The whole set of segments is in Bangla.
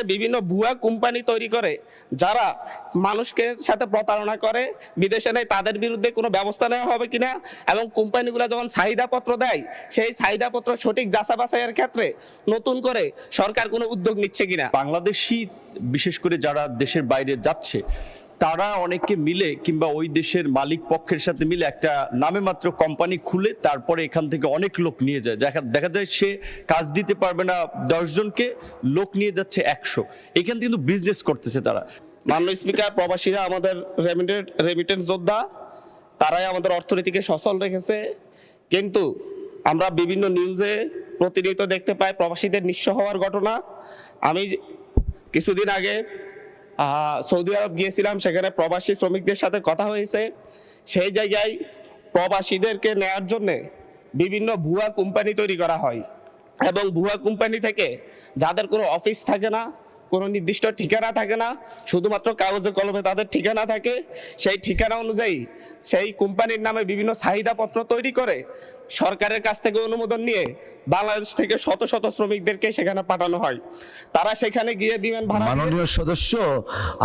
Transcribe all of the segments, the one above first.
ক্ষেত্রে বিভিন্ন ভুয়া কোম্পানি তৈরি করে যারা মানুষকে সাথে প্রতারণা করে বিদেশে নেয়, তাদের বিরুদ্ধে কোনো ব্যবস্থা নেওয়া হবে কিনা এবং কোম্পানিগুলো যখন চাহিদাপত্র দেয় সেই চাহিদাপত্র সঠিক যাচাই বাছাইয়ের ক্ষেত্রে নতুন করে সরকার কোনো উদ্যোগ নিচ্ছে কিনা। বাংলাদেশি বিশেষ করে যারা দেশের বাইরে যাচ্ছে তারা অনেকে মিলে কিংবা ওই দেশের মালিক পক্ষের সাথে মিলে একটা নামে মাত্র কোম্পানি খুলে তারপরে এখান থেকে অনেক লোক নিয়ে যায়। দেখা যায় সে কাজ দিতে পারবে না 10 জনকে, লোক নিয়ে যাচ্ছে 100। এখান থেকে কিন্তু বিজনেস করতেছে তারা। মাননীয় স্পিকার, প্রবাসীরা আমাদের রেমিটেন্স যোদ্ধা, তারাই আমাদের অর্থনীতিকে সচল রেখেছে, কিন্তু আমরা বিভিন্ন নিউজে প্রতিনিয়ত দেখতে পাই প্রবাসীদের নিঃস্ব হওয়ার ঘটনা। আমি কিছুদিন আগে সৌদি আরব গিয়েছিলাম, সেখানে প্রবাসী শ্রমিকদের সাথে কথা হয়েছে। সেই জায়গায় প্রবাসীদেরকে নেয়ার জন্যে বিভিন্ন ভুয়া কোম্পানি তৈরি করা হয় এবং ভুয়া কোম্পানি থেকে যাদের কোনো অফিস থাকে না, কোনো নির্দিষ্ট ঠিকানা থাকে না, শুধুমাত্র কাগজে কলমে তাদের ঠিকানা থাকে, সেই ঠিকানা অনুযায়ী সেই কোম্পানির নামে বিভিন্ন চাহিদাপত্র তৈরি করে সরকারের কাছ থেকে অনুমোদন নিয়ে বাংলাদেশ থেকে শত শত শ্রমিকদেরকে সেখানে পাঠানো হয়। তারা সেখানে গিয়ে বিমান ভাড়া। মাননীয় সদস্য,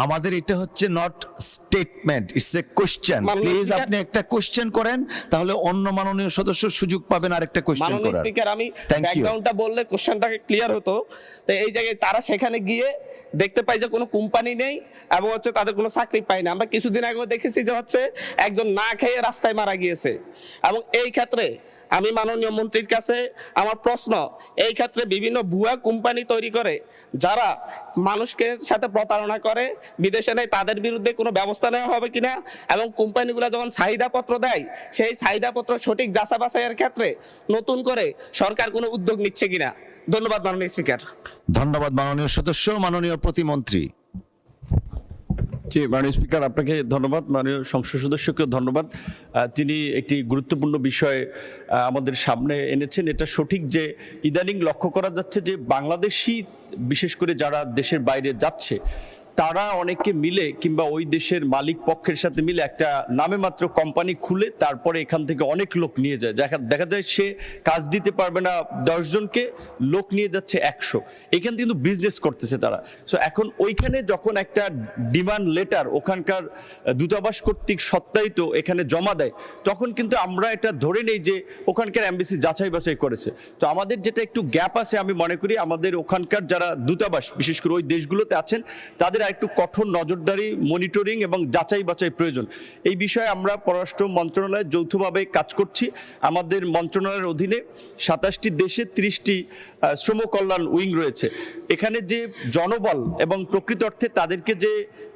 আমাদের এটা হচ্ছে not statement, it's a question. Please আপনি একটা কোশ্চেন করেন, তাহলে অন্য মাননীয় সদস্য সুযোগ পাবেন আরেকটা কোশ্চেন করার। মাননীয় স্পিকার, আমি ব্যাকগ্রাউন্ডটা বললে কোশ্চেনটাকে ক্লিয়ার হতো। তো এই জায়গায় তারা সেখানে গিয়ে দেখতে পাই যে কোনো কোম্পানি নেই এবং হচ্ছে তাদের কোনো চাকরি পায় না। আমরা কিছুদিন আগেও দেখেছি যে হচ্ছে একজন না খেয়ে রাস্তায় মারা গিয়েছে। এবং এই ক্ষেত্রে আমি মাননীয় মন্ত্রীর কাছে আমার প্রশ্ন, এই ক্ষেত্রে বিভিন্ন ভুয়া কোম্পানি তৈরি করে যারা মানুষকে সাথে প্রতারণা করে বিদেশে নেয়, তাদের বিরুদ্ধে কোনো ব্যবস্থা নেওয়া হবে কিনা এবং কোম্পানিগুলো যখন চাহিদাপত্র দেয় সেই চাহিদাপত্র সঠিক যাচাই বাছাইয়ের ক্ষেত্রে নতুন করে সরকার কোনো উদ্যোগ নিচ্ছে কিনা। ধন্যবাদ মাননীয় স্পিকার। ধন্যবাদ মাননীয় সদস্য। মাননীয় প্রতিমন্ত্রী। জি, মাননীয় স্পিকার, আপনাকে ধন্যবাদ। মাননীয় সংসদ সদস্যকেও ধন্যবাদ। তিনি একটি গুরুত্বপূর্ণ বিষয় আমাদের সামনে এনেছেন। এটা সঠিক যে ইদানিং লক্ষ্য করা যাচ্ছে যে বাংলাদেশি বিশেষ করে যারা দেশের বাইরে যাচ্ছে তারা অনেকে মিলে কিংবা ওই দেশের মালিক পক্ষের সাথে মিলে একটা নামে মাত্র কোম্পানি খুলে তারপরে এখান থেকে অনেক লোক নিয়ে যায়। দেখা যায় সে কাজ দিতে পারবে না 10 জনকে, লোক নিয়ে যাচ্ছে 100। এখান থেকে কিন্তু বিজনেস করতেছে তারা। সো এখন ওইখানে যখন একটা ডিমান্ড লেটার ওখানকার দূতাবাস কর্তৃক সত্যায়িত এখানে জমা দেয়, তখন কিন্তু আমরা এটা ধরে নেই যে ওখানকার এমবেসি যাচাই বাছাই করেছে। তো আমাদের যেটা একটু গ্যাপ আছে আমি মনে করি, আমাদের ওখানকার যারা দূতাবাস বিশেষ করে ওই দেশগুলোতে আছেন তাদের একটু কঠোর নজরদারি, মনিটরিং এবং যাচাই বাছাই প্রয়োজন। এই বিষয়ে আমরা পররাষ্ট্র মন্ত্রণালয়ে যৌথভাবে কাজ করছি। আমাদের মন্ত্রণালয়ের অধীনে 27টি দেশে 30টি শ্রম কল্যাণ উইং রয়েছে। এখানে যে জনবল এবং প্রকৃত অর্থে তাদেরকে যে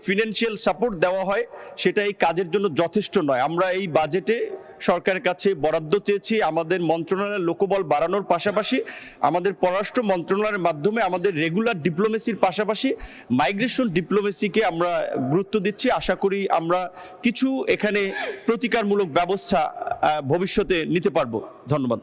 ফিনান্সিয়াল সাপোর্ট দেওয়া হয় সেটা এই কাজের জন্য যথেষ্ট নয়। আমরা এই বাজেটে সরকারের কাছে বরাদ্দ চেয়েছি আমাদের মন্ত্রণালয়ের লোকবল বাড়ানোর পাশাপাশি আমাদের পররাষ্ট্র মন্ত্রণালয়ের মাধ্যমে আমাদের রেগুলার ডিপ্লোমেসির পাশাপাশি মাইগ্রেশন ডিপ্লোমেসিকে আমরা গুরুত্ব দিচ্ছি। আশা করি আমরা কিছু এখানে প্রতিকারমূলক ব্যবস্থা ভবিষ্যতে নিতে পারবো। ধন্যবাদ।